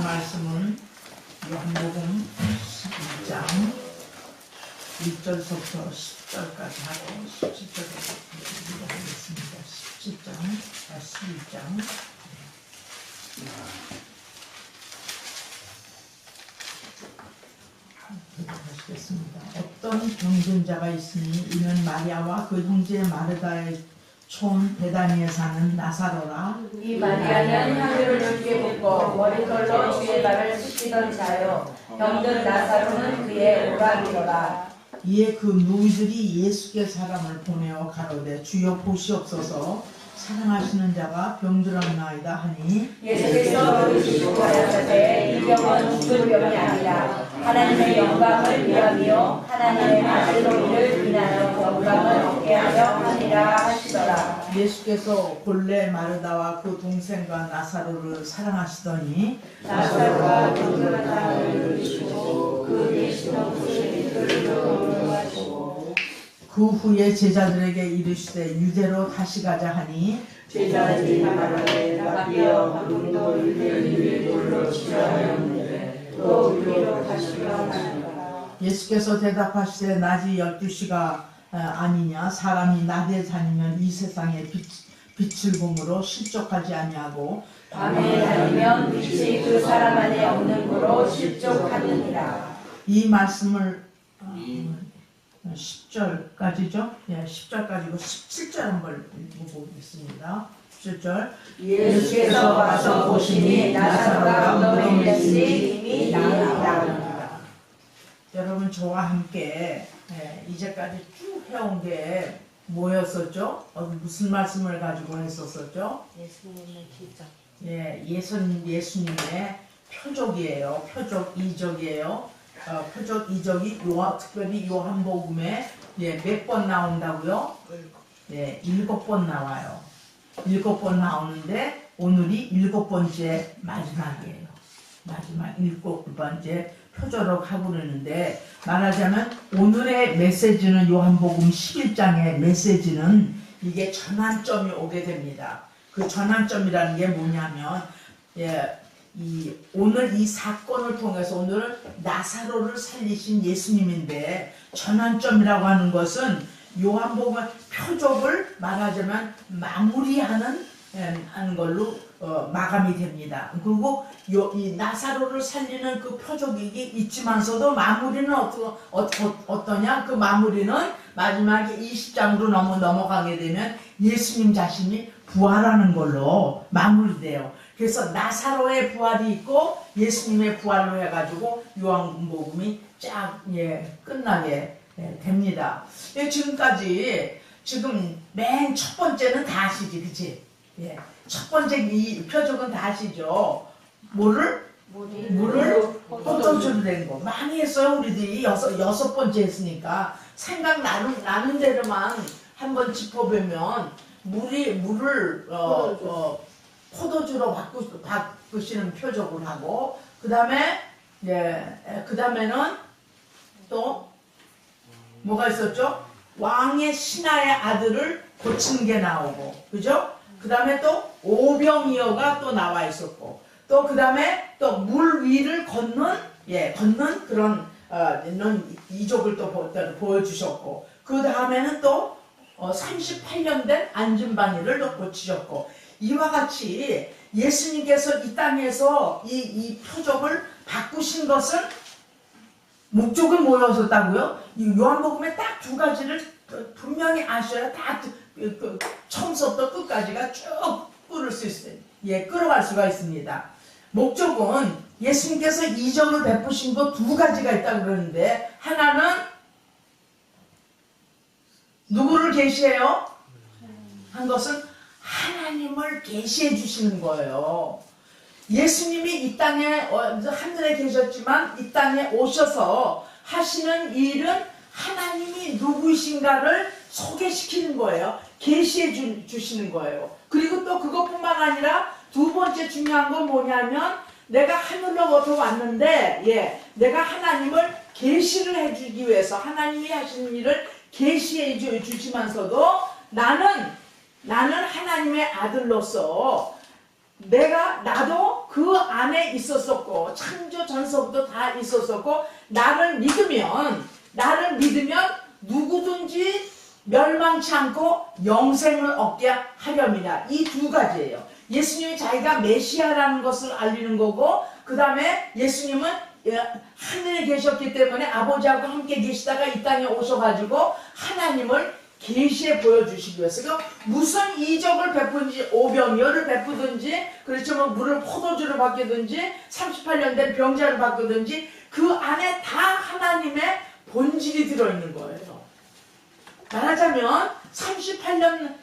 말씀은 요한복음 12장 1절부터 10절까지 하고 17절까지 하겠습니다. 12장 하시겠습니다. 어떤 병든 자가 있으니 이는 마리아와 그 형제 마르다의 촌 베다니에 사는 나사로라. 이 마리아는 향유를 주께 붓고 머리털로 주의 발을 씻기던 자요, 병든 나사로는 그의 오라비로라. 이에 그 누이들이 예수께 사람을 보내어 가로되 주여 보시옵소서, 사랑하시는 자가 병들었나이다 하니, 예수께서 부르시고 가라사대 이 병은 죽을 병이 아니라 하나님의 영광을 위하며 하나님의 아들로 이를 인하여 영광을 얻게 하려 하니라 하시더라. 예수께서 본래 마르다와 그 동생과 나사로를 사랑하시더니 나사로가 병든 사람을 누리시고 그 계시던 곳에 이끌려 넘어가시고 그 후에 제자들에게 이르시되 유대로 다시 가자 하니, 제자들이 말하되 rabbi여 방금도 유대인들이 돌로 치려 하였는데 또 우리로 가시려 하시더라. 예수께서 대답하시되 낮이 12시가 아니냐, 사람이 낮에 다니면 이 세상에 빛을 봄으로 실족하지 아니하고 밤에 다니면 빛이 그 사람 안에 없는 거로 실족하느니라. 이 말씀을 10절까지죠? 예, 10절까지고 17절 한번 읽어보겠습니다. 17절. 예수께서 와서 보시니 나사로가 엉덩이에서 이미 나았다. 여러분, 저와 함께 이제까지 쭉 해온 게 뭐였었죠? 무슨 말씀을 가지고 했었었죠? 예수님의 기적. 예, 예수님의 표적이에요. 표적 이적이에요. 표적 이적이 특별히 요한복음에 몇 번 나온다고요? 네, 7번 나와요. 7번 나오는데 오늘이 7번째 마지막이에요. 마지막 7번째 표적을 하고 그러는데, 말하자면 오늘의 메시지는 요한복음 11장의 메시지는 이게 전환점이 오게 됩니다. 그 전환점이라는 게 뭐냐면, 오늘 이 사건을 통해서 오늘 나사로를 살리신 예수님인데, 전환점이라고 하는 것은 요한복음 표적을 말하자면 마무리하는 하는 걸로 마감이 됩니다. 그리고 이 나사로를 살리는 그 표적이 있지만서도 마무리는 어떠냐? 그 마무리는 마지막에 20장으로 넘어가게 되면 예수님 자신이 부활하는 걸로 마무리돼요. 그래서 나사로의 부활이 있고 예수님의 부활로 해가지고 요한복음이 쫙 끝나게 됩니다. 지금까지 맨 첫 번째는 다 아시지, 그치? 첫 번째 이 표적은 다 아시죠? 물을 포도주로 된 거 많이 했어요. 우리들이 여섯 번째 했으니까 생각나는 대로만 한번 짚어보면, 물을 포도주로 바꾸시는 표적을 하고, 그 다음에는 또 뭐가 있었죠? 왕의 신하의 아들을 고치는 게 나오고, 그죠? 그 다음에 또 오병이어가 또 나와 있었고, 또 그 다음에 또 물 위를 걷는 그런 이적을 또 보여주셨고, 그 다음에는 또 38년 된 안진뱅이를 또 고치셨고, 이와 같이 예수님께서 이 땅에서 이 표적을 바꾸신 것은 목적이 뭐였었다고요? 요한복음에 딱 두 가지를 분명히 아셔야 다 처음부터 끝까지가 쭉 끌어갈 수가 있습니다. 목적은 예수님께서 이적을 베푸신 것 두 가지가 있다고 그러는데, 하나는 누구를 계시해요? 한 것은 하나님을 계시해 주시는 거예요. 예수님이 이 땅에 하늘에 계셨지만 이 땅에 오셔서 하시는 일은 하나님이 누구이신가를 소개시키는 거예요. 계시해 주시는 거예요. 그리고 또 그것뿐만 아니라 두 번째 중요한 건 뭐냐면, 내가 하늘로부터 왔는데 내가 하나님을 계시를 해주기 위해서 하나님이 하시는 일을 계시해 주시면서도 나는 하나님의 아들로서 나도 그 안에 있었었고 창조 전서부터 다 있었었고 나를 믿으면 누구든지 멸망치 않고 영생을 얻게 하렵니다. 이 두 가지예요. 예수님이 자기가 메시아라는 것을 알리는 거고 그 다음에 예수님은 하늘에 계셨기 때문에 아버지하고 함께 계시다가 이 땅에 오셔가지고 하나님을 계시해 보여주시기 위해서 그러니까 무슨 이적을 베푸든지 오병이어를 베푸든지 그렇죠 뭐 물을 포도주를 바꾸든지 38년 된 병자를 바꾸든지 그 안에 다 하나님의 본질이 들어있는 거예요. 말하자면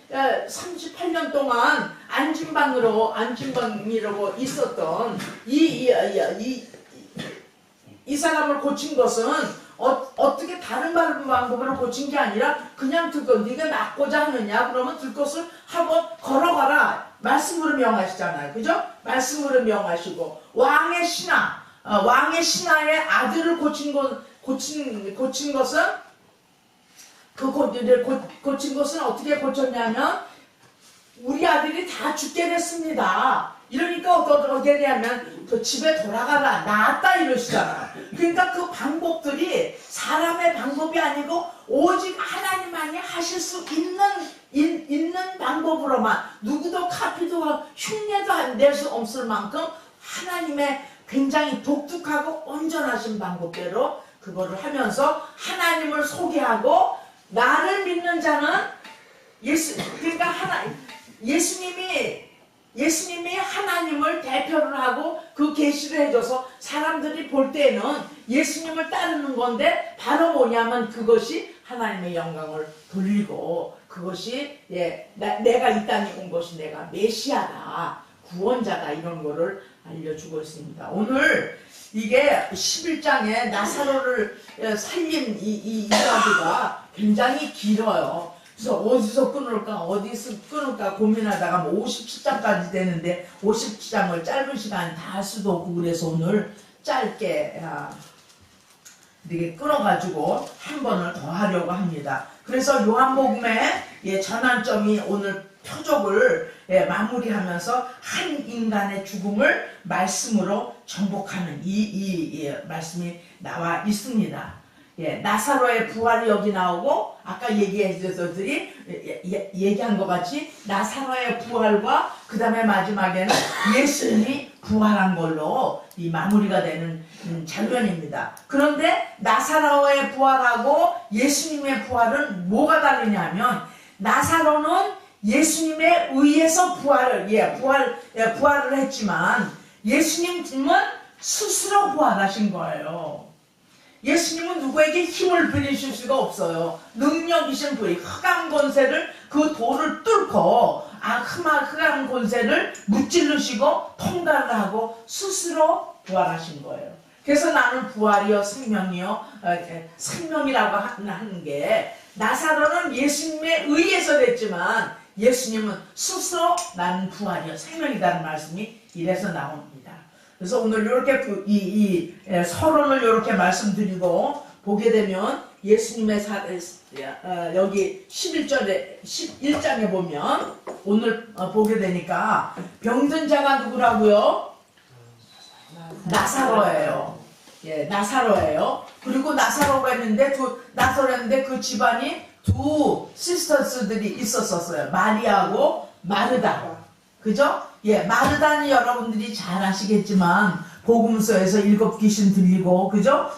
38년 동안 안진방이라고 있었던 이 사람을 고친 것은 어떻게 다른 방법으로 고친 게 아니라 그냥 들것 네가 낫고자 하느냐 그러면 들 것을 한번 걸어가라 말씀으로 명하시잖아요. 그죠? 말씀으로 명하시고 왕의 신하의 아들을 고친 것은 고친 것은 어떻게 고쳤냐면 우리 아들이 다 죽게 됐습니다. 이러니까 어떻게 되냐면 그 집에 돌아가라 나았다 이러시잖아. 그러니까 그 방법들이 사람의 방법이 아니고 오직 하나님만이 하실 수 있는 방법으로만 누구도 카피도 하고 흉내도 낼 수 없을 만큼 하나님의 굉장히 독특하고 온전하신 방법대로 그거를 하면서 하나님을 소개하고 나를 믿는 자는 그러니까 예수님이 하나님을 대표를 하고 그 계시를 해줘서 사람들이 볼 때는 예수님을 따르는 건데 바로 뭐냐면 그것이 하나님의 영광을 돌리고 그것이 내가 이 땅에 온 것이 내가 메시아다 구원자다 이런 거를 알려주고 있습니다. 오늘 이게 11장에 나사로를 살린 이 이야기가 굉장히 길어요. 그래서 어디서 끊을까 고민하다가 뭐 57장까지 되는데 57장을 짧은 시간에 다 할 수도 없고 그래서 오늘 짧게 이렇게 끊어가지고 한 번을 더 하려고 합니다. 그래서 요한복음의 전환점이 오늘 표적을 마무리하면서 한 인간의 죽음을 말씀으로 정복하는 이 말씀이 나와 있습니다. 나사로의 부활이 여기 나오고 아까 얘기한 것 같이 나사로의 부활과 그 다음에 마지막에는 예수님이 부활한 걸로 이 마무리가 되는 장면입니다. 그런데 나사로의 부활하고 예수님의 부활은 뭐가 다르냐면 나사로는 예수님에 의해서 부활을 했지만 예수님은 스스로 부활하신 거예요. 예수님은 누구에게 힘을 빌리실 수가 없어요. 능력이신 분이 흑암 권세를 그 돌을 뚫고 흑암 권세를 무찔르시고 통과를 하고 스스로 부활하신 거예요. 그래서 나는 부활이요 생명이라고 하는 게 나사로는 예수님에 의해서 됐지만 예수님은 스스로 나는 부활이요 생명이라는 말씀이 이래서 나옵니다. 그래서 오늘 이렇게 이 서론을 이렇게 말씀드리고 보게 되면 예수님의 여기 11장에 보면 오늘 보게 되니까 병든 자가 누구라고요? 나사로예요. 나사로예요. 그리고 나사로가 있는데 그 집안이 두 시스터스들이 있었어요. 마리아하고 마르다. 그죠? 마르다는 여러분들이 잘 아시겠지만 복음서에서 7 귀신 들리고 그죠?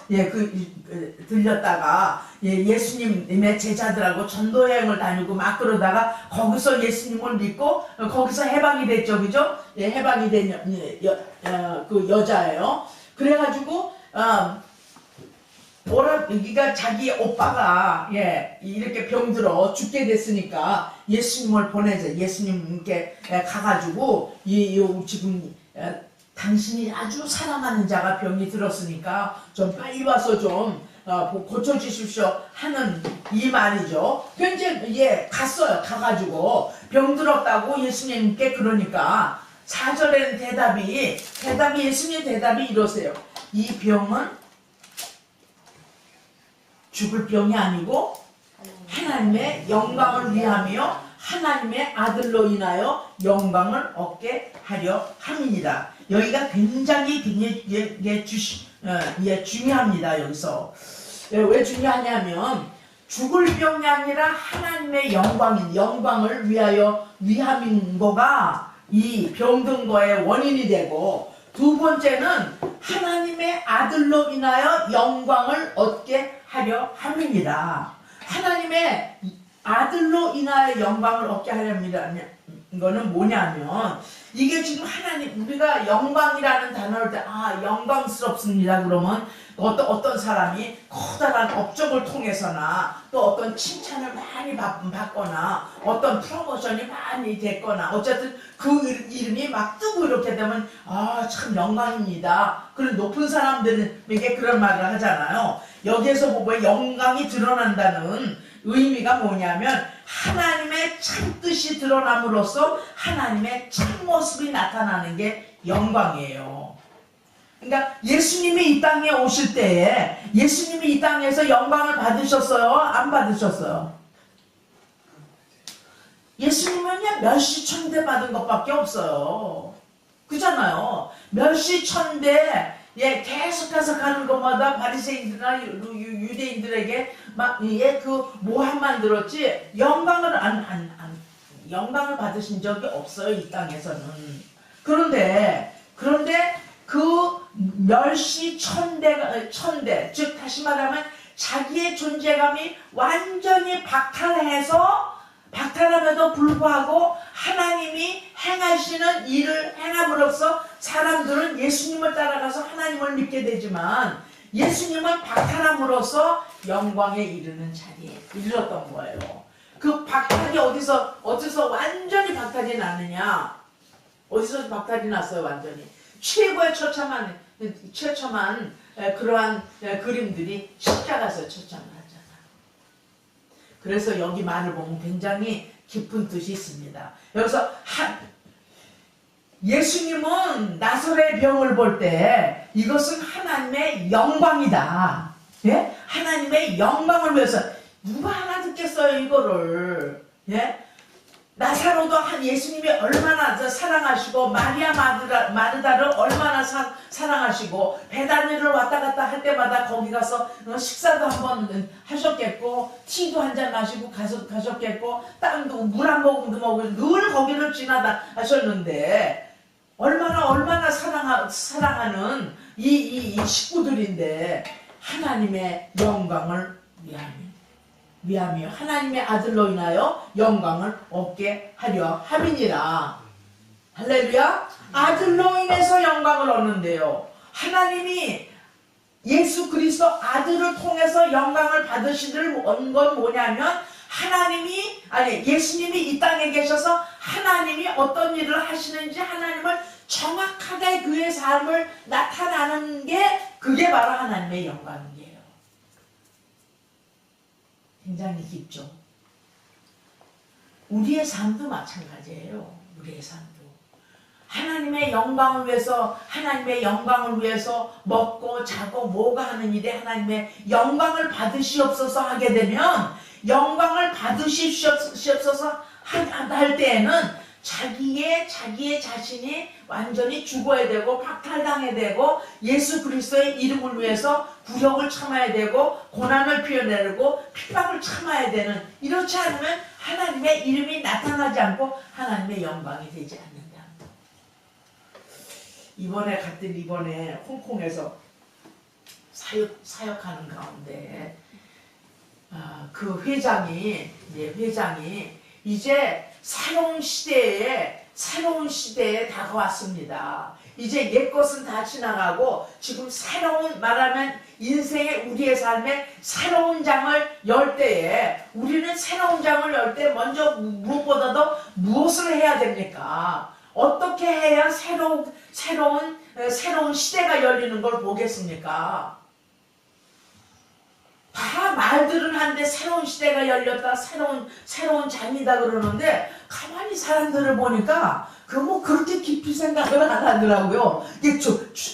들렸다가 예수님의 제자들하고 전도 여행을 다니고 막 그러다가 거기서 예수님을 믿고 거기서 해방이 됐죠. 그죠? 해방이 된 그 여자예요. 그래가지고 여기가 자기 오빠가 이렇게 병들어 죽게 됐으니까 예수님을 보내자. 예수님께 가가지고 지금 당신이 아주 사랑하는 자가 병이 들었으니까 좀 빨리 와서 좀 고쳐주십시오 하는 이 말이죠. 이제 갔어요. 가가지고 병 들었다고 예수님께 그러니까 4절에는 대답이 예수님 대답이 이러세요. 이 병은 죽을 병이 아니고 하나님의 영광을 위하며 하나님의 아들로 인하여 영광을 얻게 하려 함이니라. 여기가 굉장히 중요합니다. 여기서 왜 중요하냐면 죽을 병이 아니라 하나님의 영광을 위함인 거가 이 병든 거의 원인이 되고, 두 번째는 하나님의 아들로 인하여 영광을 얻게 하려 함입니다. 하나님의 아들로 인하여 영광을 얻게 하려는 거는 뭐냐면, 이게 지금 하나님, 우리가 영광이라는 단어를 때 영광스럽습니다 그러면 어떤 사람이 커다란 업적을 통해서나 또 어떤 칭찬을 많이 받거나 어떤 프로모션이 많이 됐거나 어쨌든 그 이름이 막 뜨고 이렇게 되면 참 영광입니다. 그런 높은 사람들에게 그런 말을 하잖아요. 여기에서 보면 영광이 드러난다는 의미가 뭐냐면 하나님의 참뜻이 드러남으로써 하나님의 참모습이 나타나는 게 영광이에요. 그러니까 예수님이 이 땅에 오실 때에 예수님이 이 땅에서 영광을 받으셨어요? 안 받으셨어요? 예수님은 그냥 멸시천대 받은 것밖에 없어요. 그잖아요. 멸시천대 계속해서 가는 것마다 바리새인들이나 유대인들에게 막 그 모함만 들었지 영광을 영광을 받으신 적이 없어요, 이 땅에서는. 그런데 그 천대, 즉 다시 말하면 자기의 존재감이 완전히 박탈함에도 불구하고 하나님이 행하시는 일을 행함으로써 사람들은 예수님을 따라가서 하나님을 믿게 되지만, 예수님은 박탈함으로써 영광에 이르는 자리에 이르렀던 거예요. 그 박탈이 어디서 완전히 박탈이 나느냐? 어디서 박탈이 났어요, 완전히? 최고의 처참한 그러한 그림들이 십자가에서 처참을 하잖아요. 그래서 여기 말을 보면 굉장히 깊은 뜻이 있습니다. 여기서 예수님은 나사렛의 병을 볼 때 이것은 하나님의 영광이다. 예? 하나님의 영광을 위해서 누가 알아듣겠어요, 이거를. 예? 나사로도 예수님이 얼마나 사랑하시고 마리아 마르다를 얼마나 사랑하시고 베다니를 왔다 갔다 할 때마다 거기 가서 식사도 한번 하셨겠고 티도 한잔 마시고 가셨겠고 땅도 물 한 모금도 먹고 늘 거기를 지나다 하셨는데, 얼마나 사랑하는 이 식구들인데 하나님의 영광을 위하며 하나님의 아들로 인하여 영광을 얻게 하려 함이니라. 할렐루야. 아들로 인해서 영광을 얻는데요, 하나님이 예수 그리스도 아들을 통해서 영광을 받으시는 건 뭐냐면, 예수님이 이 땅에 계셔서 하나님이 어떤 일을 하시는지 하나님을 정확하게 그의 삶을 나타나는 게 그게 바로 하나님의 영광이에요. 굉장히 깊죠. 우리의 삶도 마찬가지예요. 우리의 삶도 하나님의 영광을 위해서 먹고 자고 뭐가 하는 일에 하나님의 영광을 받으시옵소서 하게 되면, 영광을 받으시옵소서 할 때에는 자기의 자신이 완전히 죽어야 되고 박탈당해야 되고 예수 그리스도의 이름을 위해서 굴욕을 참아야 되고 고난을 피워내고 핍박을 참아야 되는, 이렇지 않으면 하나님의 이름이 나타나지 않고 하나님의 영광이 되지 않는다. 이번에 홍콩에서 사역하는 가운데 그 회장이 이제 새로운 시대에 다가왔습니다. 이제 옛 것은 다 지나가고 지금 말하면 인생의 우리의 삶에 새로운 장을 열 때에, 우리는 새로운 장을 열 때 먼저 무엇보다도 무엇을 해야 됩니까? 어떻게 해야 새로운 시대가 열리는 걸 보겠습니까? 다 말들은 한데 새로운 시대가 열렸다, 새로운 장이다 그러는데, 가만히 사람들을 보니까 그렇게 깊이 생각을 안 하더라고요. 이게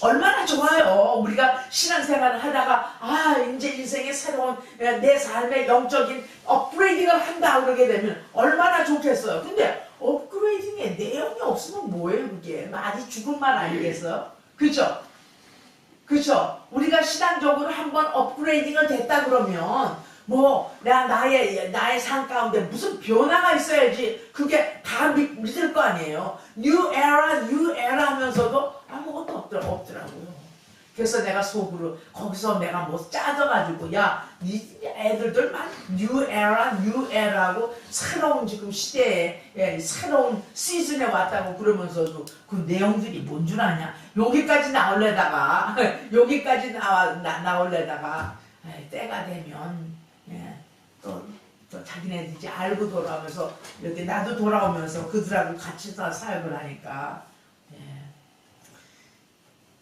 얼마나 좋아요. 우리가 신앙생활을 하다가 이제 인생의 새로운 내 삶의 영적인 업그레이딩을 한다 그러게 되면 얼마나 좋겠어요. 근데 업그레이딩 내용이 없으면 뭐예요 그게? 말이 죽은 말 아니겠어? 그죠? 그죠? 우리가 신앙적으로 한번 업그레이딩을 됐다 그러면 뭐 나의 삶 가운데 무슨 변화가 있어야지 그게 다 믿을 거 아니에요. New era 하면서도 아무것도 없더라고요. 그래서 내가 속으로 거기서 내가 뭐 짜져가지고 야 이 애들들만 New era 하고 새로운 지금 시대에 새로운 시즌에 왔다고 그러면서도 그 내용들이 뭔 줄 아냐? 여기까지 나올래다가 여기까지 나올래다가 때가 되면 또 자기네들이 이제 알고 돌아오면서 이렇게 나도 돌아오면서 그들하고 같이 사역을 하니까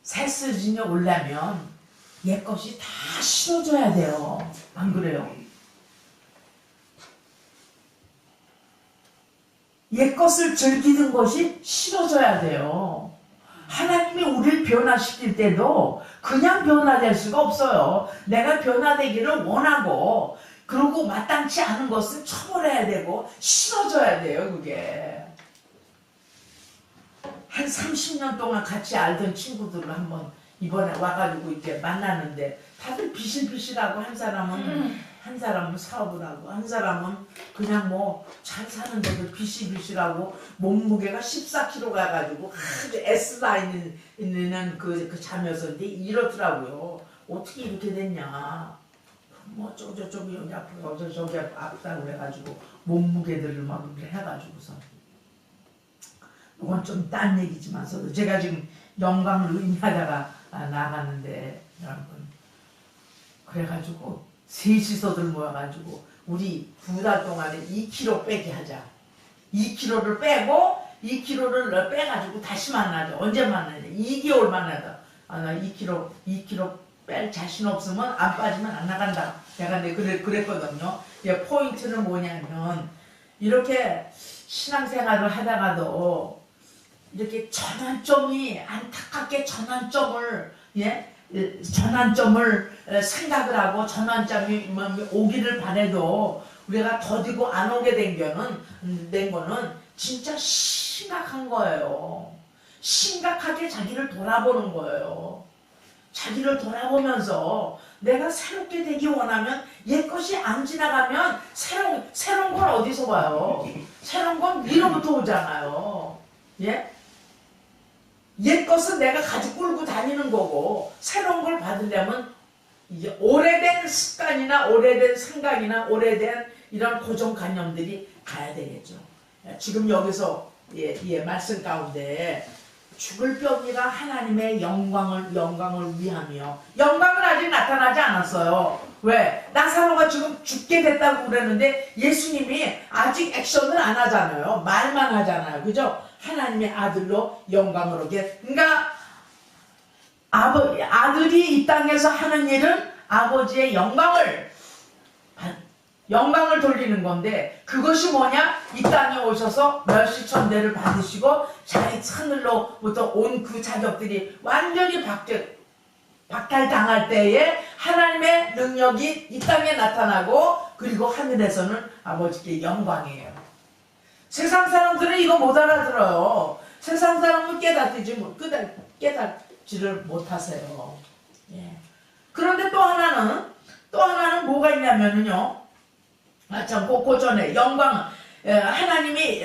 새 시즌에 오려면 옛것이 다 실어줘야 돼요. 안 그래요? 옛것을 즐기는 것이 실어져야 돼요. 하나님이 우리를 변화시킬 때도 그냥 변화될 수가 없어요. 내가 변화되기를 원하고 그리고 마땅치 않은 것은 처벌해야 되고 실어줘야 돼요. 그게 한 30년 동안 같이 알던 친구들을 한번 이번에 와가지고 이제 만나는데 다들 비실비실하고 한 사람은 사업을 하고 한 사람은 그냥 뭐 잘 사는데도 비실비실하고 몸무게가 14kg 가가지고 아주 S라인 있는 그 자매였는데 이렇더라고요. 어떻게 이렇게 됐냐? 뭐 저기 여기 아프고 저기 아프다고 해가지고 몸무게들을 막 이렇게 해가지고서 이건 좀 딴 얘기지만서도 제가 지금 영광을 의미하다가 나가는데 여러분 그래가지고 셋이서들 모여가지고 우리 2달 동안에 2kg 빼기 하자. 2kg를 빼고 2kg를 빼가지고 다시 만나자. 언제 만나냐? 2개월 만나자. 나 2kg 뺄 자신 없으면 안 빠지면 안 나간다. 내가 그랬거든요. 포인트는 뭐냐면 이렇게 신앙생활을 하다가도 이렇게 전환점이 안타깝게 전환점을 생각을 하고 전환점이 오기를 바래도 우리가 더디고 안 오게 된 거는 진짜 심각한 거예요. 심각하게 자기를 돌아보는 거예요. 자기를 돌아보면서 내가 새롭게 되기 원하면 옛것이 안 지나가면 새로운 건 어디서 봐요? 새로운 건 위로부터 오잖아요. 예? 옛것은 내가 가지고 끌고 다니는 거고 새로운 걸 받으려면 이제 오래된 습관이나 오래된 생각이나 오래된 이런 고정관념들이 가야 되겠죠. 지금 여기서 말씀 가운데 죽을 병이라 하나님의 영광을 위하며 영광은 아직 나타나지 않았어요. 왜? 나사로가 지금 죽게 됐다고 그랬는데 예수님이 아직 액션을 안 하잖아요. 말만 하잖아요. 그죠? 하나님의 아들로 영광을 오게. 그러니까 아들이 이 땅에서 하는 일은 아버지의 영광을 돌리는 건데 그것이 뭐냐? 이 땅에 오셔서 멸시천대를 받으시고 자기 하늘로부터 온 그 자격들이 완전히 박탈당할 때에 하나님의 능력이 이 땅에 나타나고 그리고 하늘에서는 아버지께 영광이에요. 세상 사람들은 이거 못 알아들어요. 세상 사람은 깨닫지를 못하세요. 예. 그런데 또 하나는 뭐가 있냐면요. 참, 그 전에 하나님이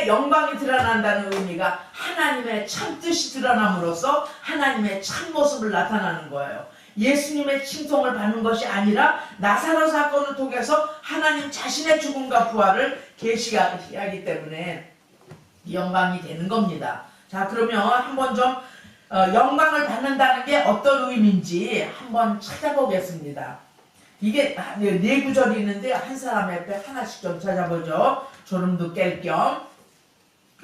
영광이 드러난다는 의미가 하나님의 참뜻이 드러남으로써 하나님의 참모습을 나타나는 거예요. 예수님의 칭송을 받는 것이 아니라 나사로 사건을 통해서 하나님 자신의 죽음과 부활을 계시하기 때문에 영광이 되는 겁니다. 자, 그러면 한번 좀 영광을 받는다는 게 어떤 의미인지 한번 찾아보겠습니다. 이게 4구절이 있는데 한 사람 옆에 하나씩 좀 찾아보죠. 졸음도 깰 겸.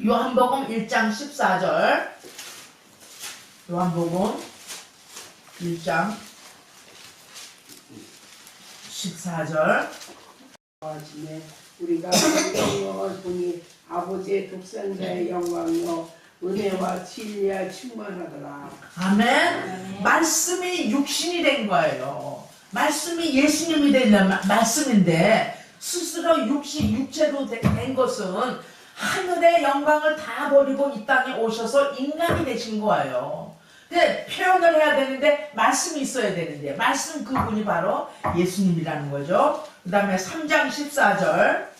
요한복음 1장 14절. 요한복음 1장 14절. 우리가 영광을 보니 아버지의 독생자의 영광이요 은혜와 진리와 충만하더라. 아멘. 말씀이 육신이 된 거예요. 말씀이 예수님이 된 말씀인데 스스로 육체로 된 것은 하늘의 영광을 다 버리고 이 땅에 오셔서 인간이 되신 거예요. 근데 표현을 해야 되는데 말씀이 있어야 되는데 말씀 그분이 바로 예수님이라는 거죠. 그 다음에 3장 14절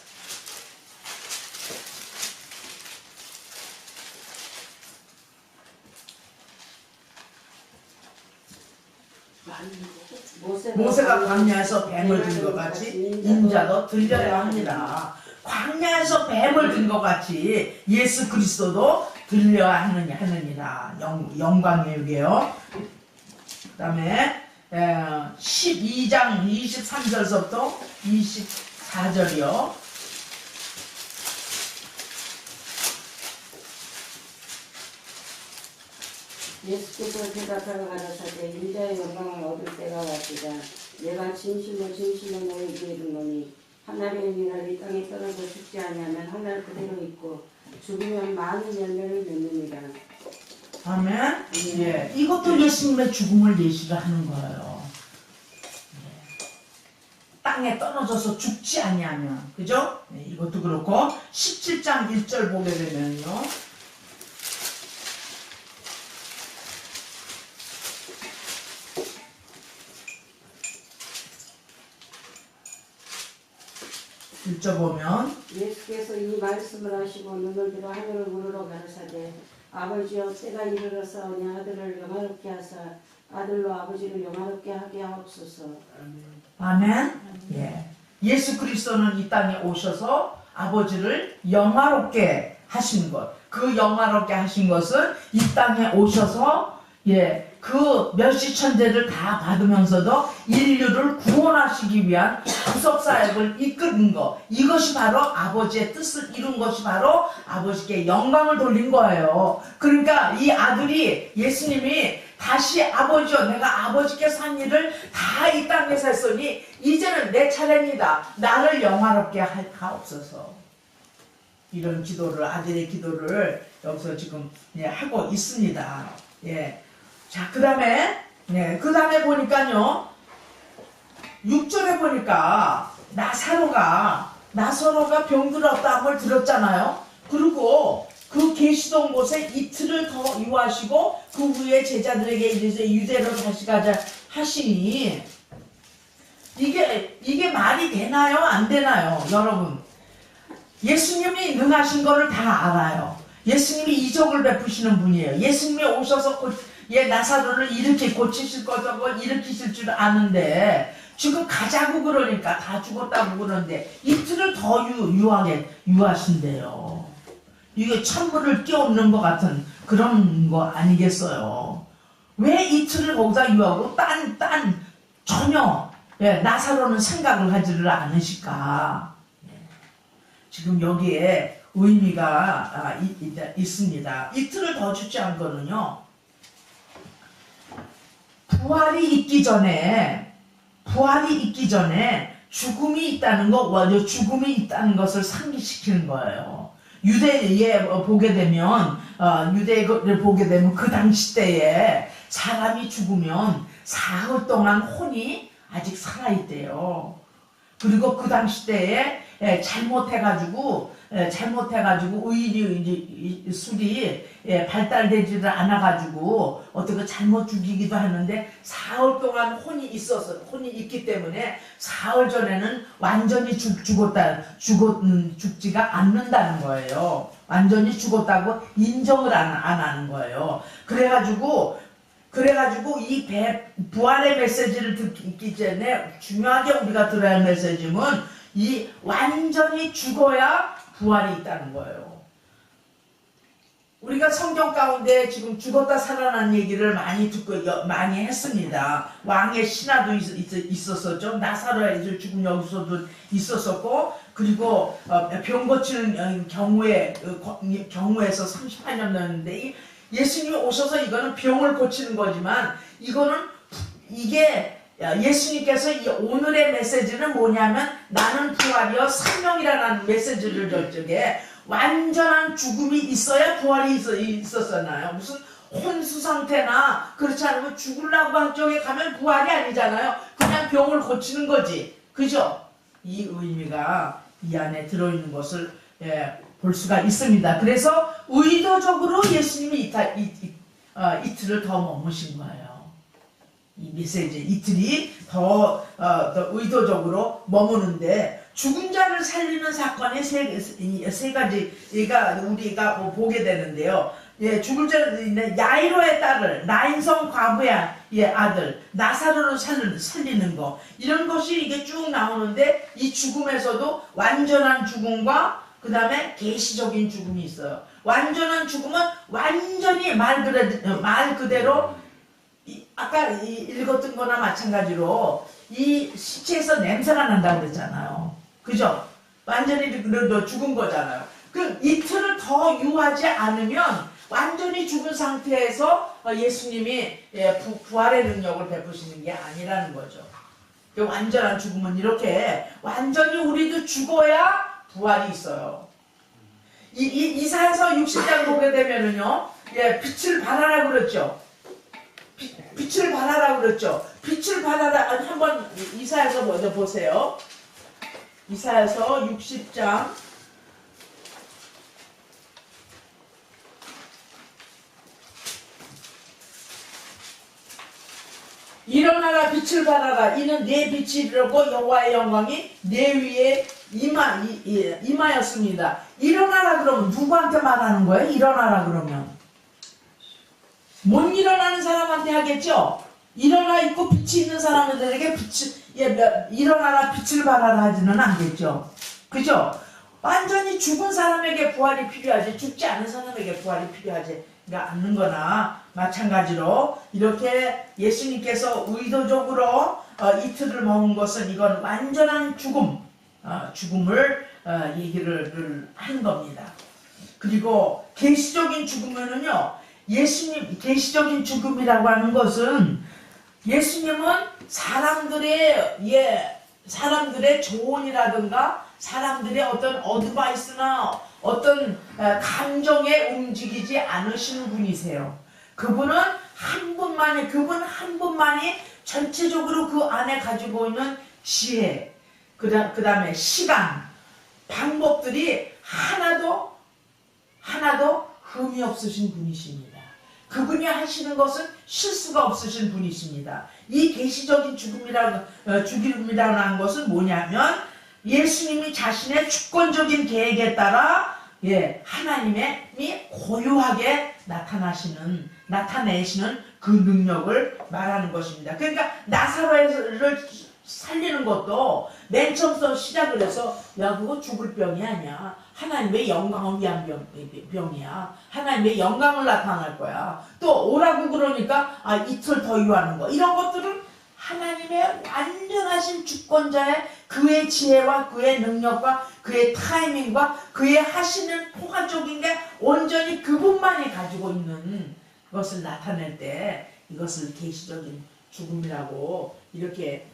모세가 광야에서 뱀을 든 것 같이 인자도 들려야 합니다. 광야에서 뱀을 든 것 같이 예수 그리스도도 들려야 하느니라. 영광의 육이에요. 그 다음에 12장 23절서부터 24절이요. 예수께서 대답하여 가라사대 인자의 영광을 얻을 때가 왔으다. 내가 진실로 진실로 너희에게 이르노니 하늘의 은이라 이 땅에 떨어져 죽지 아니하면 하늘 그대로 있고 죽으면 많은 열매를 맺느니라. 아멘. 예, 이것도 예수님의 죽음을 예시를 하는 거예요. 예. 땅에 떨어져서 죽지 아니하면, 그죠? 예, 이것도 그렇고 17장 1절 보게 되면요. 일절 보면 예수께서 이 말씀을 하시고 눈을 들어 하늘을 우러러 가라사대 아버지여 때가 이르러서 내 아들을 영화롭게 하사 아들로 아버지를 영화롭게 하게 하옵소서. 아멘. 예. 예수 그리스도는 이 땅에 오셔서 아버지를 영화롭게 하신 것. 그 영화롭게 하신 것은 이 땅에 오셔서 그 멸시 천대를 다 받으면서도 인류를 구원하시기 위한 구속 사역을 이끄는 것. 이것이 바로 아버지의 뜻을 이룬 것이 바로 아버지께 영광을 돌린 거예요. 그러니까 이 아들이 예수님이 다시 아버지여 내가 아버지께서 한 일을 다 이 땅에서 했으니 이제는 내 차례입니다. 나를 영화롭게 하옵소서. 이런 기도를 아들의 기도를 여기서 지금 하고 있습니다. 예. 자, 그 다음에 보니까요, 6절에 보니까, 나사로가 병들었다는 걸 들었잖아요. 그리고 그 계시던 곳에 이틀을 더 유하시고, 그 후에 제자들에게 이제 유대로 다시 가자 하시니, 이게 말이 되나요? 안 되나요? 여러분. 예수님이 능하신 거를 다 알아요. 예수님이 이적을 베푸시는 분이에요. 예수님이 오셔서 나사로를 이렇게 고치실 거라고 일으키실 줄 아는데 지금 가자고 그러니까 다 죽었다고 그러는데 이틀을 더 유하신대요. 이게 천물을 끼얹는 것 같은 그런 거 아니겠어요? 왜 이틀을 거기다 유하고 전혀 나사로는 생각을 하지를 않으실까? 지금 여기에 의미가 있습니다. 이틀을 더 주지 않은 거는요. 부활이 있기 전에 죽음이 있다는 것을 상기시키는 거예요. 유대를 보게 되면 그 당시 때에 사람이 죽으면 사흘 동안 혼이 아직 살아있대요. 그리고 그 당시 때에 잘못해가지고 술이 발달되지를 않아가지고 어떻게 잘못 죽이기도 하는데 사흘 동안 혼이 있기 때문에 사흘 전에는 완전히 죽지가 않는다는 거예요. 완전히 죽었다고 인정을 안 하는 거예요. 그래가지고 이 부활의 메시지를 듣기 전에 중요하게 우리가 들어야 할 메시지는 이 완전히 죽어야 부활이 있다는 거예요. 우리가 성경 가운데 지금 죽었다 살아난 얘기를 많이 많이 했습니다. 왕의 신하도 있었었죠. 나사로의 죽음 여기서도 있었었고, 그리고 병 고치는 경우에서 38년 넘었는데 예수님이 오셔서 이거는 병을 고치는 거지만 예수님께서 오늘의 메시지는 뭐냐면 나는 부활이요 생명이라는 메시지를 저쪽에 완전한 죽음이 있어야 부활이 있었잖아요. 무슨 혼수 상태나 그렇지 않으면 죽으려고 한쪽에 가면 부활이 아니잖아요. 그냥 병을 고치는 거지. 그죠? 이 의미가 이 안에 들어있는 것을 볼 수가 있습니다. 그래서 의도적으로 예수님이 이틀을 더 머무신 거예요. 이 메시지 이틀이 더 의도적으로 머무는데 죽은 자를 살리는 사건의 세 가지가 우리가 보게 되는데요. 예, 죽을 자를 있는 야이로의 딸을 나인성 과부의 아들 나사로를 살리는 거 이런 것이 이게 쭉 나오는데 이 죽음에서도 완전한 죽음과 그 다음에 계시적인 죽음이 있어요. 완전한 죽음은 완전히 말 그대로 아까 읽었던 거나 마찬가지로 이 시체에서 냄새가 난다고 그랬잖아요. 그죠? 완전히 죽은 거잖아요. 그 이틀을 더 유하지 않으면 완전히 죽은 상태에서 예수님이 부활의 능력을 베푸시는 게 아니라는 거죠. 완전한 죽음은 이렇게 완전히 우리도 죽어야 부활이 있어요. 이사야서 60장 보게 되면은요, 빛을 발하라 그랬죠. 빛을 발하라 그랬죠. 빛을 발하라. 한번 이사야서 먼저 보세요. 이사야서 60장. 일어나라 빛을 발하라. 이는 내 빛이 이르고 여호와의 영광이 내 위에 임하였습니다. 일어나라 그러면 누구한테 말하는 거예요? 일어나라 그러면 못 일어나는 사람한테 하겠죠? 일어나 있고 빛이 있는 사람들에게 일어나라 빛을 발하라 하지는 않겠죠? 그죠? 완전히 죽은 사람에게 부활이 필요하지 죽지 않은 사람에게 부활이 필요하지가 않는 거나 마찬가지로 이렇게 예수님께서 의도적으로 이틀을 머문 것은 이건 완전한 죽음을 얘기를 한 겁니다. 그리고 계시적인 죽음에는요, 예수님 계시적인 죽음이라고 하는 것은 예수님은 사람들의 조언이라든가 사람들의 어떤 어드바이스나 어떤 감정에 움직이지 않으시는 분이세요. 그분은 그분 한 분만이 전체적으로 그 안에 가지고 있는 지혜, 그 다음에 시간, 방법들이 하나도 흠이 없으신 분이십니다. 그분이 하시는 것은 실수가 없으신 분이십니다. 이 계시적인 죽음이라고 하는 것은 뭐냐면 예수님이 자신의 주권적인 계획에 따라 하나님이 고유하게 나타내시는 그 능력을 말하는 것입니다. 그러니까 나사로를 살리는 것도 맨 처음부터 시작을 해서 그거 죽을 병이 아니야. 하나님의 영광을 위한 병이야. 하나님의 영광을 나타날 거야. 또 오라고 그러니까 이틀 더 유하는 거. 이런 것들은 하나님의 완전하신 주권자의 그의 지혜와 그의 능력과 그의 타이밍과 그의 하시는 포괄적인 게 온전히 그분만이 가지고 있는 것을 나타낼 때 이것을 계시적인 죽음이라고 이렇게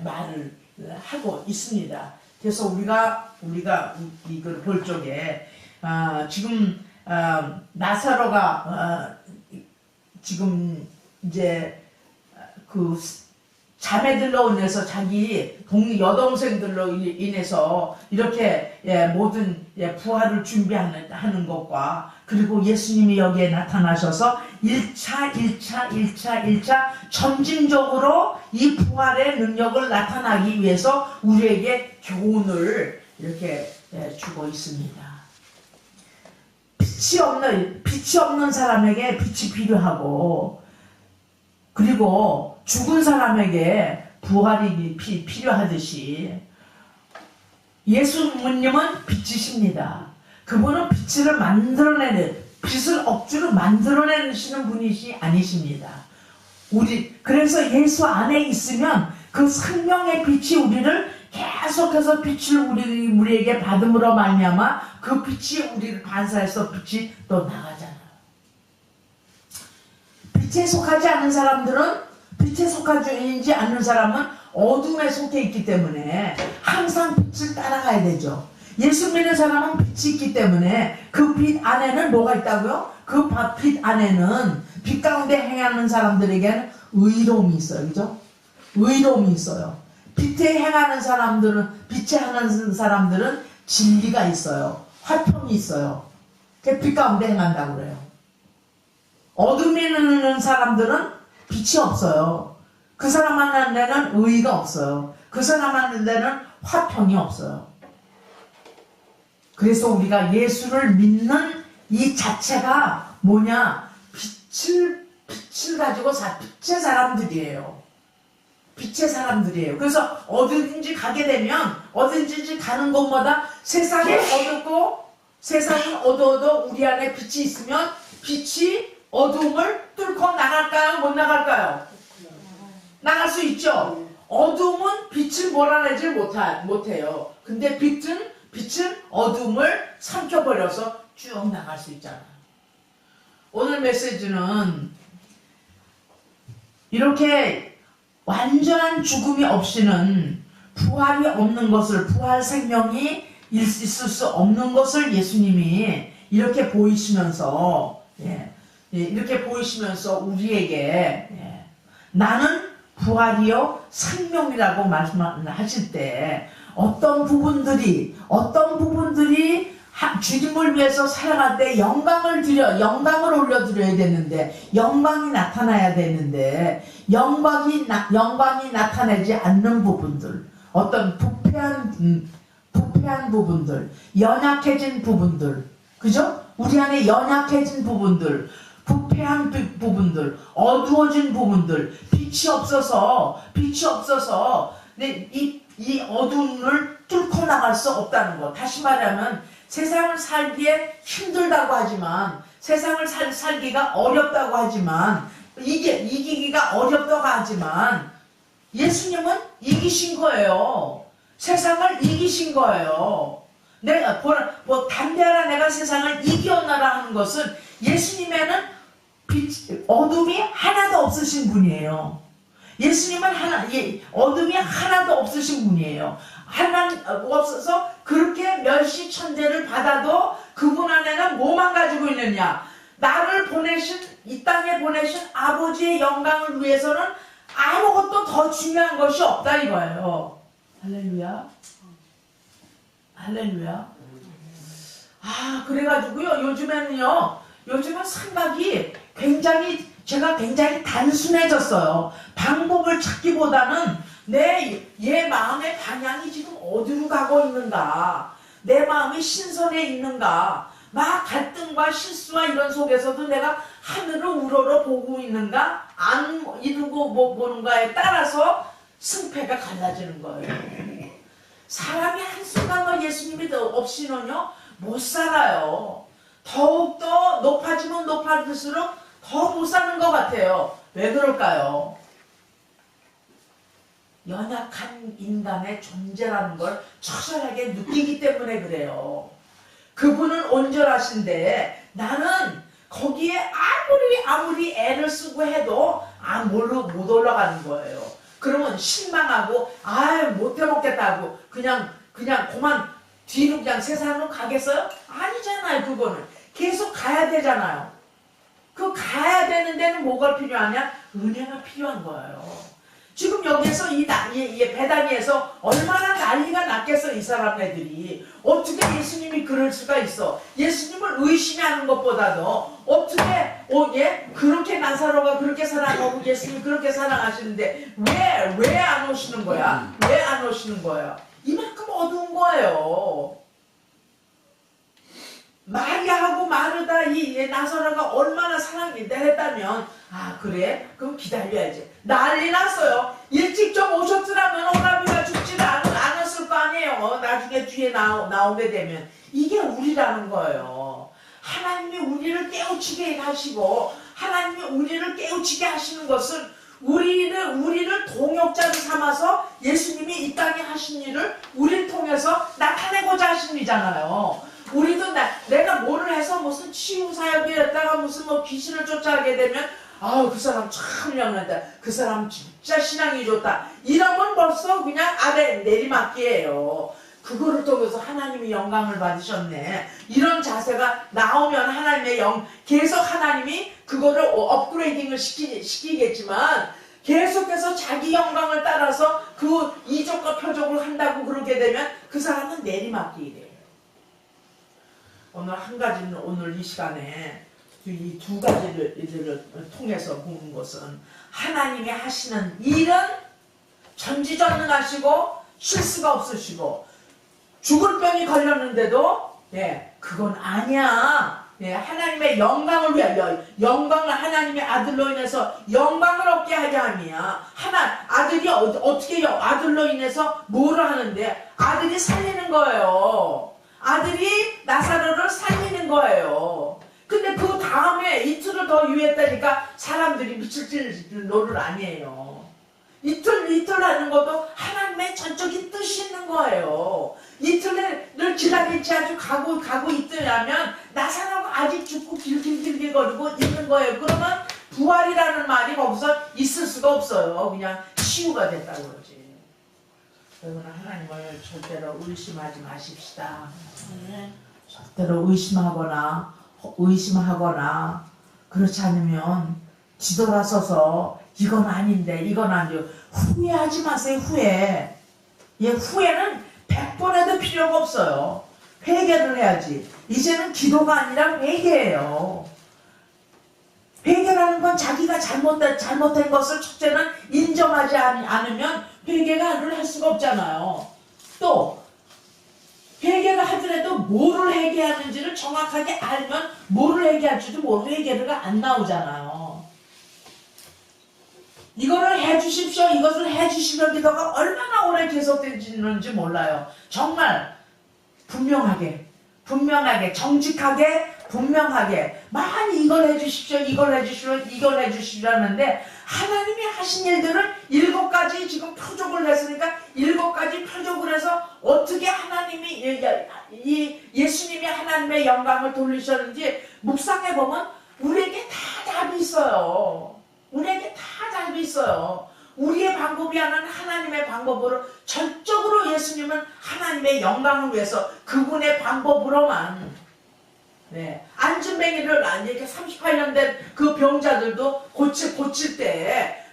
말을 하고 있습니다. 그래서 우리가 이걸 볼 적에 지금 나사로가 지금 이제 그 자매들로 인해서 자기 여동생들로 인해서 이렇게 모든 부활을 준비하는 것과 그리고 예수님이 여기에 나타나셔서 1차 점진적으로 이 부활의 능력을 나타나기 위해서 우리에게 교훈을 이렇게 주고 있습니다. 빛이 없는 사람에게 빛이 필요하고 그리고 죽은 사람에게 부활이 필요하듯이 예수님은 빛이십니다. 그분은 빛을 억지로 만들어내시는 분이 아니십니다. 그래서 예수 안에 있으면 그 생명의 빛이 우리를 계속해서 빛을 우리에게 받음으로 말미암아 그 빛이 우리를 반사해서 빛이 또 나가잖아요. 빛에 속하지 않는 사람들은 빛에 속하지 않는 사람은 어둠에 속해 있기 때문에 항상 빛을 따라가야 되죠. 예수 믿는 사람은 빛이 있기 때문에 그 빛 안에는 뭐가 있다고요? 그 빛 안에는 빛 가운데 행하는 사람들에게는 의로움이 있어요. 그죠? 의로움이 있어요. 빛에 행하는 사람들은 진리가 있어요. 화평이 있어요. 빛 가운데 행한다고 그래요. 어둠에 있는 사람들은 빛이 없어요. 그 사람 만나는 데는 의의가 없어요. 그 사람 만나는 데는 화평이 없어요. 그래서 우리가 예수를 믿는 이 자체가 뭐냐? 빛을 가지고 빛의 사람들이에요. 빛의 사람들이에요. 그래서 어디든지 가게 되면 어디든지 가는 곳마다 세상이 어둡고 세상이 어두워도 우리 안에 빛이 있으면 빛이 어둠을 뚫고 나갈까요? 못 나갈까요? 나갈 수 있죠. 어둠은 빛을 몰아내질 못해요. 근데 빛은 어둠을 삼켜버려서 쭉 나갈 수 있잖아요. 오늘 메시지는 이렇게 완전한 죽음이 없이는 부활이 없는 것을, 부활 생명이 있을 수 없는 것을 예수님이 이렇게 보이시면서, 이렇게 보이시면서 우리에게, 나는 부활이요 생명이라고 말씀하실 때 어떤 부분들이 주님을 위해서 살아갈 때 영광을 올려드려야 되는데, 영광이 나타나야 되는데, 영광이 나타나지 않는 부분들, 어떤 부패한 부분들, 연약해진 부분들, 그죠? 우리 안에 연약해진 부분들, 부패한 부분들, 어두워진 부분들, 빛이 없어서 이 어둠을 뚫고 나갈 수 없다는 것. 다시 말하면 세상을 살기에 힘들다고 하지만, 세상을 살기가 어렵다고 하지만, 이기기가 어렵다고 하지만, 예수님은 이기신 거예요. 세상을 이기신 거예요. 내가 담대하라 내가 세상을 이겨나라 하는 것은 예수님에는 어둠이 하나도 없으신 분이에요. 예수님은 어둠이 하나도 없으신 분이에요. 하나님 없어서 그렇게 멸시천대를 받아도 그분 안에는 뭐만 가지고 있느냐? 나를 이 땅에 보내신 아버지의 영광을 위해서는 아무것도 더 중요한 것이 없다 이거예요. 할렐루야. 할렐루야. 그래가지고요, 요즘은 생각이 제가 굉장히 단순해졌어요. 방법을 찾기보다는 얘 마음의 방향이 지금 어디로 가고 있는가? 내 마음이 신선해 있는가? 막 갈등과 실수와 이런 속에서도 내가 하늘을 우러러 보고 있는가? 안 이루고 보는가에 따라서 승패가 갈라지는 거예요. 사람이 한순간도 예수님이 없이는요 못 살아요. 더욱더 높아지면 높아질수록 더 못 사는 것 같아요. 왜 그럴까요? 연약한 인간의 존재라는 걸 처절하게 느끼기 때문에 그래요. 그분은 온전하신데 나는 거기에 아무리 애를 쓰고 해도 못 올라가는 거예요. 그러면 실망하고 못해먹겠다고 그냥 그만 뒤로 그냥 세상으로 가겠어요? 아니잖아요. 그거는 계속 가야 되잖아요. 그 가야 되는 데는 뭐가 필요하냐? 은혜가 필요한 거예요. 지금 여기서 이 베다니에서 얼마나 난리가 났겠어. 이 사람들이 어떻게 예수님이 그럴 수가 있어. 예수님을 의심하는 것보다도 어떻게 그렇게 나사로가 그렇게 사랑하고 예수님이 그렇게 사랑하시는데 왜 안 오시는 거야? 왜 안 오시는 거야? 이만큼 어두운 거예요. 마리아하고 마르다 이 나사로가 얼마나 사랑인데 했다면 그래? 그럼 기다려야지. 난리 났어요. 일찍 좀 오셨더라면 오라비가 죽지를 않았을 거 아니에요. 나중에 뒤에 나오게 되면. 이게 우리라는 거예요. 하나님이 우리를 깨우치게 하시고 하나님이 우리를 깨우치게 하시는 것은 우리를 동역자로 삼아서 예수님이 이 땅에 하신 일을 우리를 통해서 나타내고자 하신 일이잖아요. 우리도 내가 뭐를 해서 무슨 치유 사역이었다가 무슨 귀신을 쫓아가게 되면 그 사람 참 영한다. 그 사람 진짜 신앙이 좋다. 이러면 벌써 그냥 아래 내리막기예요. 그거를 통해서 하나님이 영광을 받으셨네. 이런 자세가 나오면 계속 하나님이 그거를 업그레이딩을 시키겠지만 계속해서 자기 영광을 따라서 그 이적과 표적을 한다고 그러게 되면 그 사람은 내리막기래요. 오늘 한 가지는 오늘 이 시간에 이 두 가지를 이들을 통해서 보는 것은 하나님이 하시는 일은 전지전능하시고 실수가 없으시고 죽을 병이 걸렸는데도 그건 아니야. 하나님의 영광을 위하여 영광을 하나님의 아들로 인해서 영광을 얻게 하려 함이야. 아들이 어떻게 아들로 인해서 뭐를 하는데 아들이 살리는 거예요. 아들이 나사로를 살리는 거예요. 근데 그 다음에 이틀을 더 유했다니까 사람들이 미칠 노를 아니에요. 이틀 하는 것도 하나님의 전적인 뜻이 있는 거예요. 이틀을 기다리지 아주 가고 있더라면 나사로가 아직 죽고 길길거리고 있는 거예요. 그러면 부활이라는 말이 거기서 있을 수가 없어요. 그냥 치유가 됐다고 그러지. 여러분 하나님을 절대로 의심하지 마십시다. 절대로 의심하거나 그렇지 않으면 뒤돌아서서 이건 아닌데 이건 아니요 후회하지 마세요. 후회는 100번 해도 필요가 없어요. 회개를 해야지. 이제는 기도가 아니라 회개예요. 회개라는 건 자기가 잘못된 것을 첫째는 인정하지 않으면 회개를 할 수가 없잖아요. 또 회개를 하더라도 뭐를 회개하는지를 정확하게 알면 뭐를 회개할지도 모르고 회개가 안 나오잖아요. 이거를 해주십시오. 이것을 해주시면 기도가 얼마나 오래 계속되는지 몰라요. 정말 분명하게 정직하게 분명하게 많이 이걸 해주십시오. 이걸 해주십시오 하는데 하나님이 하신 일들을 7가지 지금 표적을 냈으니까 7가지 표적을 해서 어떻게 하나님이 예수님이 하나님의 영광을 돌리셨는지 묵상해보면 우리에게 다 답이 있어요. 우리의 방법이 아닌 하나님의 방법으로 전적으로 예수님은 하나님의 영광을 위해서 그분의 방법으로만 안진뱅이를 이렇게 38년 된 그 병자들도 고칠 때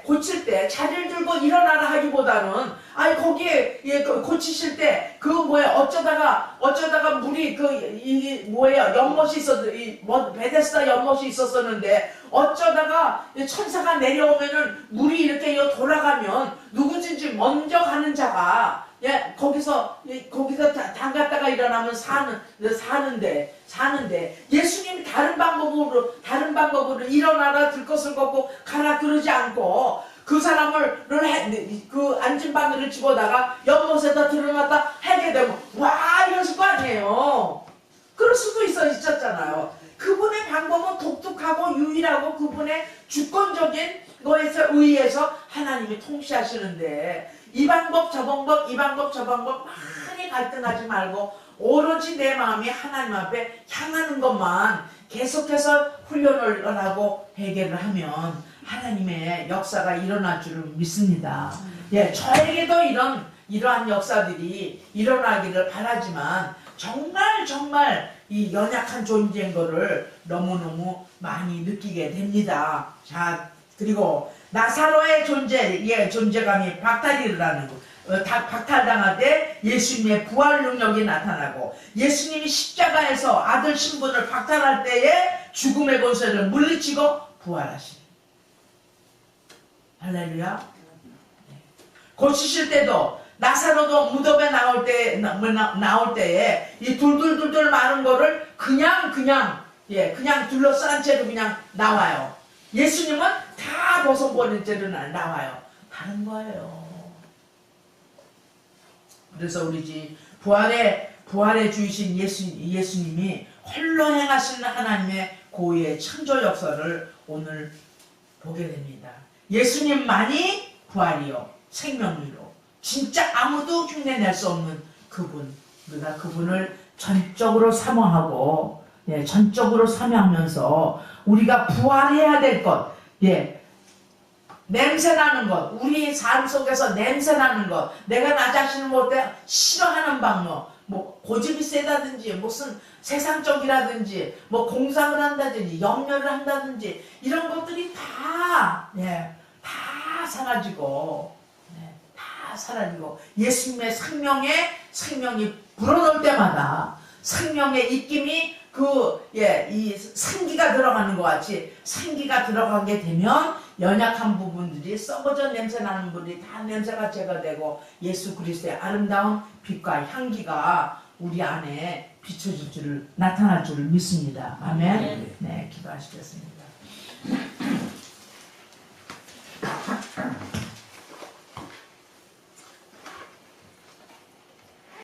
고칠 때 자리를 들고 일어나라 하기보다는 거기에 고치실 때 어쩌다가 물이 연못이 베데스다 연못이 있었었는데 어쩌다가 천사가 내려오면은 물이 이렇게 돌아가면 누구든지 먼저 가는 자가 거기서 담갔다가 일어나면 사는데 예수님이 다른 방법으로 일어나라 들 것을 걷고 가라 그러지 않고 그 사람을 그 안진방울을 집어다가 연못에다 들어놨다 하게 되면 와 이러실 거 아니에요. 그럴 수도 있었잖아요. 그분의 방법은 독특하고 유일하고 그분의 주권적인 거에서 의해서 하나님이 통치하시는데 이 방법 저 방법 많이 갈등하지 말고 오로지 내 마음이 하나님 앞에 향하는 것만 계속해서 훈련을 하고 회개를 하면 하나님의 역사가 일어날 줄을 믿습니다. 저에게도 이러한 역사들이 일어나기를 바라지만 정말 이 연약한 존재인 거를 너무너무 많이 느끼게 됩니다. 자, 그리고 나사로의 존재감이 박탈이라는 거. 박탈당할 때 예수님의 부활 능력이 나타나고 예수님이 십자가에서 아들 신분을 박탈할 때에 죽음의 권세를 물리치고 부활하시네. 할렐루야. 고치실 때도 나사로도 무덤에 나올 때에 이 둘둘 마른 거를 그냥 둘러싼 채로 그냥 나와요. 예수님은 다 벗어버린 채로 나와요. 다른 거예요. 그래서 우리 부활의 주이신 예수님이 홀로 행하시는 하나님의 고유의 창조 역사를 오늘 보게 됩니다. 예수님만이 부활이요 생명이요 진짜 아무도 흉내낼 수 없는 그분. 우리가 그분을 전적으로 사모하고 전적으로 사모하면서 우리가 부활해야 될 것, 냄새나는 것, 우리 삶 속에서 냄새나는 것, 내가 나 자신을 볼 때 싫어하는 방법, 고집이 세다든지, 무슨 세상적이라든지, 공상을 한다든지, 염려를 한다든지, 이런 것들이 다 사라지고, 예수님의 생명이 불어넣을 때마다 생명의 입김이 이 생기가 들어가는 것 같이 생기가 들어가게 되면 연약한 부분들이 썩어져 냄새 나는 부분이 다 냄새가 제거되고 예수 그리스도의 아름다운 빛과 향기가 우리 안에 비춰질 줄을 나타날 줄을 믿습니다. 아멘. 네, 기도하시겠습니다.